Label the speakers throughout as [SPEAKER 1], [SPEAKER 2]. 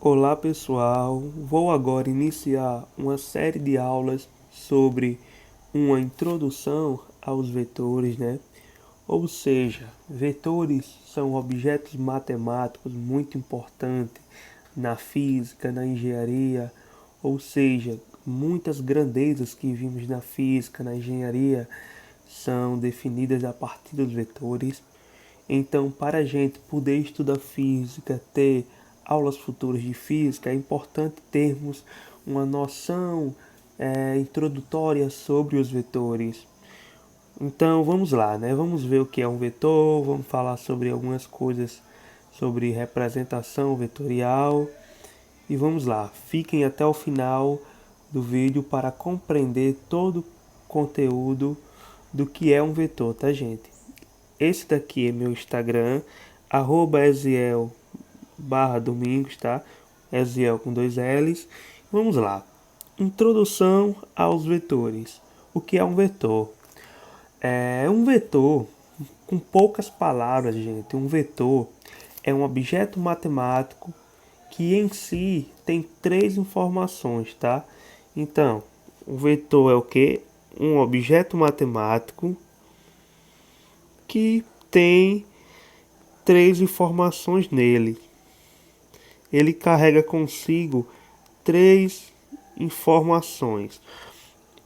[SPEAKER 1] Olá pessoal, vou agora iniciar uma série de aulas sobre uma introdução aos vetores, né? Ou seja, vetores são objetos matemáticos muito importantes na física, na engenharia, ou seja, muitas grandezas que vimos na física, na engenharia, são definidas a partir dos vetores. Então, para a gente poder estudar física, ter aulas futuras de física, é importante termos uma noção introdutória sobre os vetores. Então, vamos lá, né? Vamos ver o que é um vetor, vamos falar sobre algumas coisas sobre representação vetorial e vamos lá. Fiquem até o final do vídeo para compreender todo o conteúdo do que é um vetor, tá, gente? Esse daqui é meu Instagram, @Eziel_Domingos, tá? Eziel com dois L's. Vamos lá. Introdução aos vetores. O que é um vetor? É um vetor, com poucas palavras, gente. Um vetor é um objeto matemático que em si tem três informações, tá? Então, o vetor é o que? Um objeto matemático que tem três informações nele. Ele carrega consigo três informações.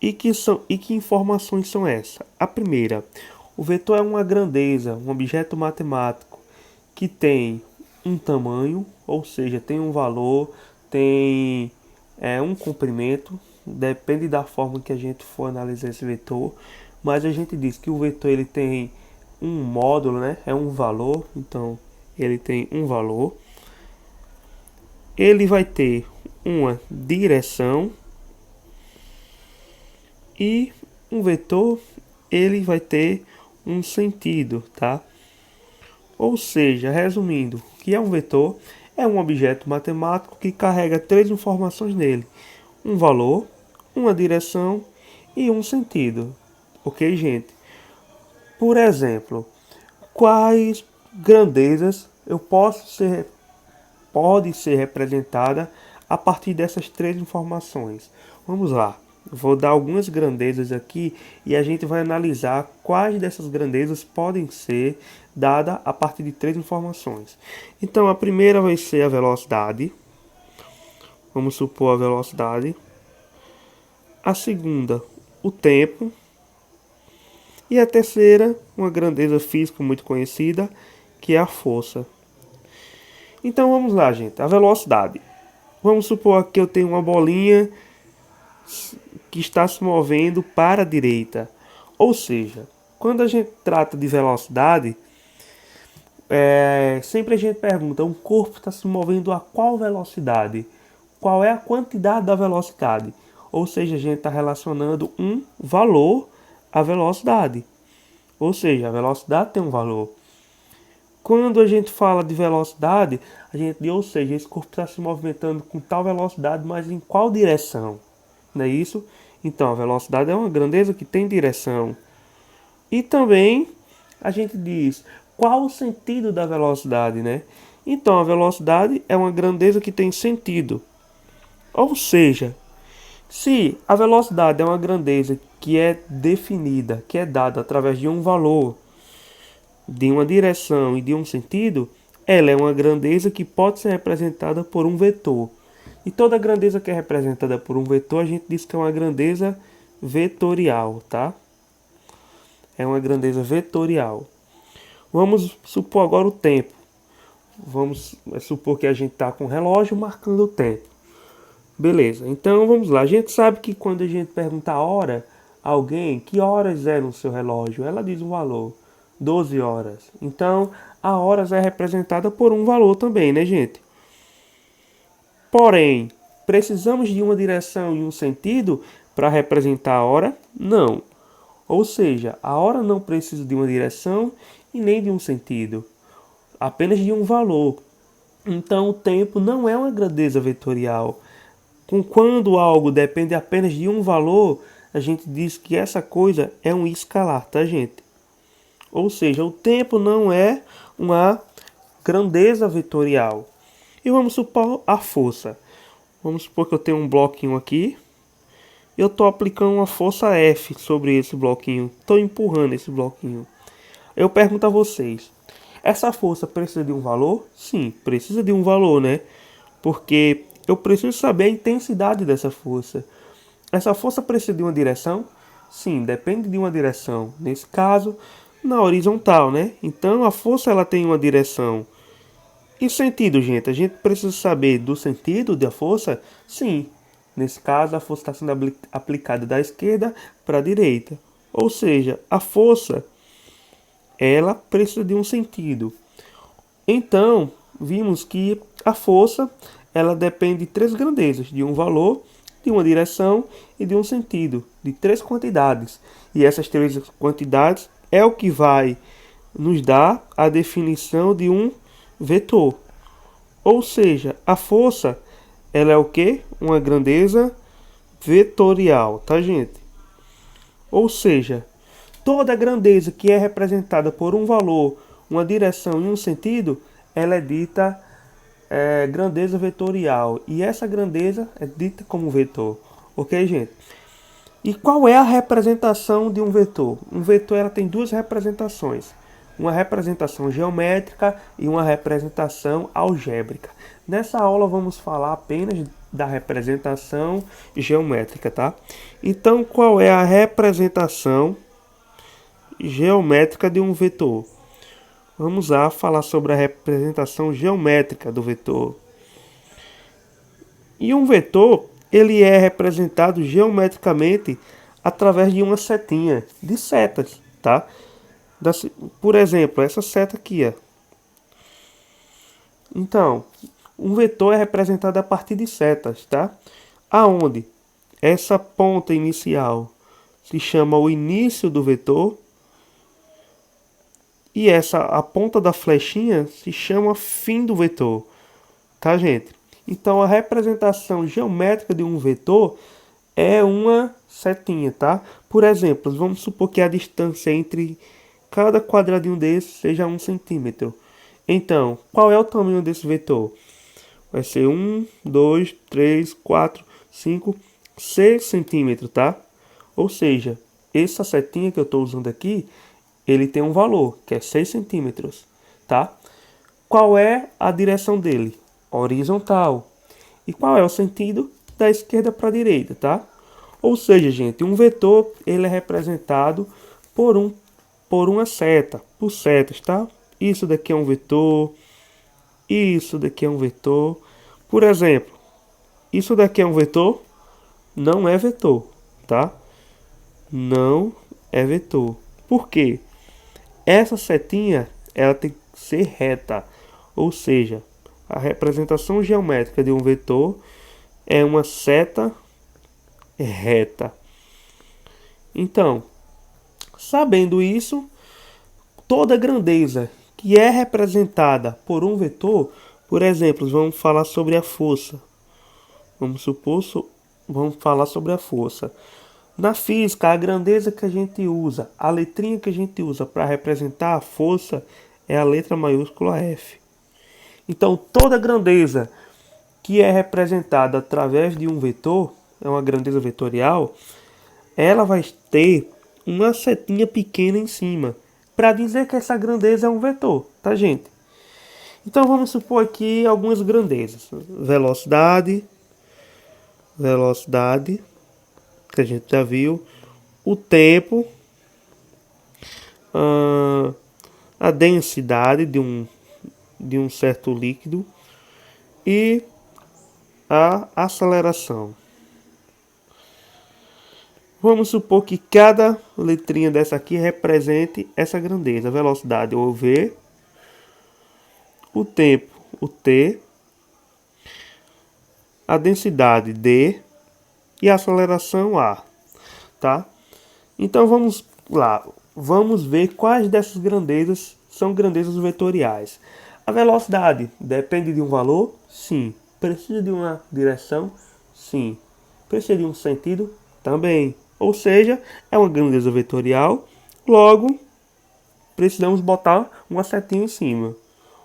[SPEAKER 1] E que informações são essas? A primeira, o vetor é uma grandeza, um objeto matemático que tem um tamanho, ou seja, tem um valor, tem um comprimento, depende da forma que a gente for analisar esse vetor, mas a gente diz que o vetor ele tem um módulo, né? É um valor, então ele tem um valor. Ele vai ter uma direção e um vetor ele vai ter um sentido, tá? Ou seja, resumindo, o que é um vetor? É um objeto matemático que carrega três informações nele: um valor, uma direção e um sentido. Ok, gente? Por exemplo, quais grandezas pode ser representada a partir dessas três informações? Vamos lá. Vou dar algumas grandezas aqui e a gente vai analisar quais dessas grandezas podem ser dadas a partir de três informações. Então, a primeira vai ser a velocidade. Vamos supor a velocidade. A segunda, o tempo. E a terceira, uma grandeza física muito conhecida, que é a força. Então vamos lá, gente. A velocidade. Vamos supor que eu tenho uma bolinha que está se movendo para a direita. Ou seja, quando a gente trata de velocidade, sempre a gente pergunta: um corpo está se movendo a qual velocidade? Qual é a quantidade da velocidade? Ou seja, a gente está relacionando um valor à velocidade. Ou seja, a velocidade tem um valor. Quando a gente fala de velocidade, a gente diz, ou seja, esse corpo está se movimentando com tal velocidade, mas em qual direção? Não é isso? Então, a velocidade é uma grandeza que tem direção. E também a gente diz qual o sentido da velocidade, né? Então, a velocidade é uma grandeza que tem sentido. Ou seja, se a velocidade é uma grandeza que é definida, que é dada através de um valor, de uma direção e de um sentido, ela é uma grandeza que pode ser representada por um vetor. E toda grandeza que é representada por um vetor, a gente diz que é uma grandeza vetorial, tá? É uma grandeza vetorial. Vamos supor agora o tempo. Vamos supor que a gente está com o relógio marcando o tempo. Beleza, então vamos lá. A gente sabe que quando a gente pergunta a hora a alguém, que horas é no seu relógio, ela diz um valor: 12 horas. Então, a horas é representada por um valor também, né, gente? Porém, precisamos de uma direção e um sentido para representar a hora? Não. Ou seja, a hora não precisa de uma direção e nem de um sentido, apenas de um valor. Então, o tempo não é uma grandeza vetorial. Quando algo depende apenas de um valor, a gente diz que essa coisa é um escalar, tá, gente? Ou seja, o tempo não é uma grandeza vetorial. E vamos supor a força. Vamos supor que eu tenho um bloquinho aqui. Eu estou aplicando uma força F sobre esse bloquinho. Estou empurrando esse bloquinho. Eu pergunto a vocês. Essa força precisa de um valor? Sim, precisa de um valor, né? Porque eu preciso saber a intensidade dessa força. Essa força precisa de uma direção? Sim, depende de uma direção. Nesse caso, na horizontal, né? Então a força ela tem uma direção. E sentido, gente? A gente precisa saber do sentido da força? Sim. Nesse caso, a força está sendo aplicada da esquerda para a direita. Ou seja, a força ela precisa de um sentido. Então, vimos que a força ela depende de três grandezas, de um valor, de uma direção e de um sentido, de três quantidades. E essas três quantidades é o que vai nos dar a definição de um vetor. Ou seja, a força ela é o que? Uma grandeza vetorial, tá, gente? Ou seja, toda grandeza que é representada por um valor, uma direção e um sentido, ela é dita grandeza vetorial. E essa grandeza é dita como vetor. Ok, gente? E qual é a representação de um vetor? Um vetor ela tem duas representações. Uma representação geométrica e uma representação algébrica. Nessa aula vamos falar apenas da representação geométrica, tá? Então, qual é a representação geométrica de um vetor? Vamos lá falar sobre a representação geométrica do vetor. E um vetor, ele é representado geometricamente através de uma setinha, de setas, tá? Por exemplo, essa seta aqui, ó. Então, um vetor é representado a partir de setas, tá? Aonde essa ponta inicial se chama o início do vetor e a ponta da flechinha se chama fim do vetor, tá, gente? Então, a representação geométrica de um vetor é uma setinha, tá? Por exemplo, vamos supor que a distância entre cada quadradinho desse seja 1 centímetro. Então, qual é o tamanho desse vetor? Vai ser 1, 2, 3, 4, 5, 6 centímetros, tá? Ou seja, essa setinha que eu estou usando aqui, ele tem um valor, que é 6 centímetros, tá? Qual é a direção dele? Horizontal. E qual é o sentido? Da esquerda para a direita, tá? Ou seja, gente, um vetor ele é representado por uma seta, por setas, tá? Isso daqui é um vetor, isso daqui é um vetor. Por exemplo, isso daqui é um vetor? Não é vetor, tá? Não é vetor. Por quê? Essa setinha, ela tem que ser reta. Ou seja, a representação geométrica de um vetor é uma seta reta. Então, sabendo isso, toda grandeza que é representada por um vetor, por exemplo, vamos falar sobre a força. Vamos falar sobre a força. Na física, a grandeza que a gente usa, a letrinha que a gente usa para representar a força é a letra maiúscula F. Então, toda grandeza que é representada através de um vetor, é uma grandeza vetorial, ela vai ter uma setinha pequena em cima, para dizer que essa grandeza é um vetor, tá, gente? Então vamos supor aqui algumas grandezas. Velocidade, que a gente já viu. O tempo, a densidade de um certo líquido e a aceleração. Vamos supor que cada letrinha dessa aqui represente essa grandeza. A velocidade, o V. O tempo, o T. A densidade, D. E a aceleração, A. Tá? Então vamos lá. Vamos ver quais dessas grandezas são grandezas vetoriais. A velocidade depende de um valor? Sim. Precisa de uma direção? Sim. Precisa de um sentido? Também. Ou seja, é uma grandeza vetorial, logo precisamos botar uma setinha em cima.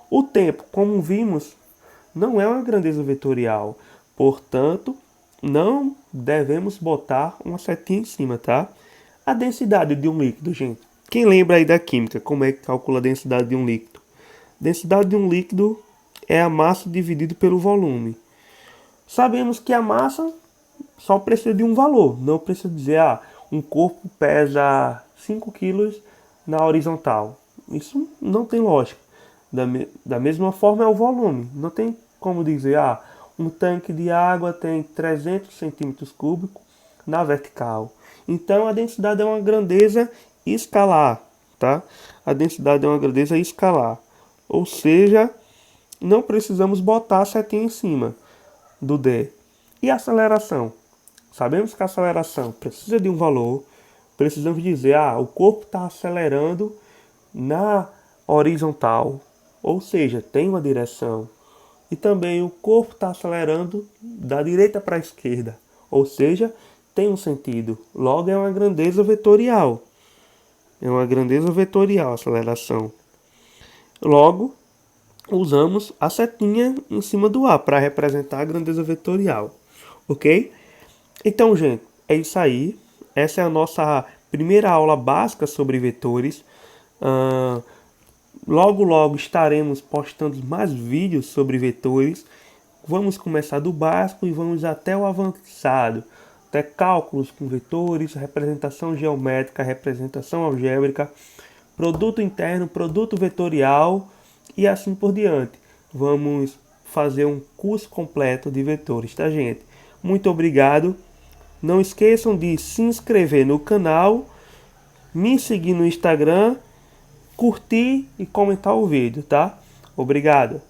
[SPEAKER 1] O tempo, como vimos não é uma grandeza vetorial. Portanto, não devemos botar uma setinha em cima, tá? A densidade de um líquido, gente. Quem lembra aí da química, como é que calcula a densidade de um líquido? Densidade de um líquido é a massa dividido pelo volume. Sabemos que a massa só precisa de um valor, não precisa dizer, um corpo pesa 5 quilos na horizontal. Isso não tem lógica. Da mesma forma é o volume. Não tem como dizer, um tanque de água tem 300 centímetros cúbicos na vertical. Então a densidade é uma grandeza escalar, tá? A densidade é uma grandeza escalar. Ou seja, não precisamos botar a setinha em cima do D. E a aceleração? Sabemos que a aceleração precisa de um valor. Precisamos dizer, o corpo está acelerando na horizontal, ou seja, tem uma direção. E também o corpo está acelerando da direita para a esquerda, ou seja, tem um sentido. Logo é uma grandeza vetorial. É uma grandeza vetorial a aceleração. Logo, usamos a setinha em cima do A para representar a grandeza vetorial. Ok? Então, gente, é isso aí. Essa é a nossa primeira aula básica sobre vetores. Logo estaremos postando mais vídeos sobre vetores. Vamos começar do básico e vamos até o avançado. Até cálculos com vetores, representação geométrica, representação algébrica, produto interno, produto vetorial e assim por diante. Vamos fazer um curso completo de vetores, tá, gente? Muito obrigado. Não esqueçam de se inscrever no canal, me seguir no Instagram, curtir e comentar o vídeo, tá? Obrigado.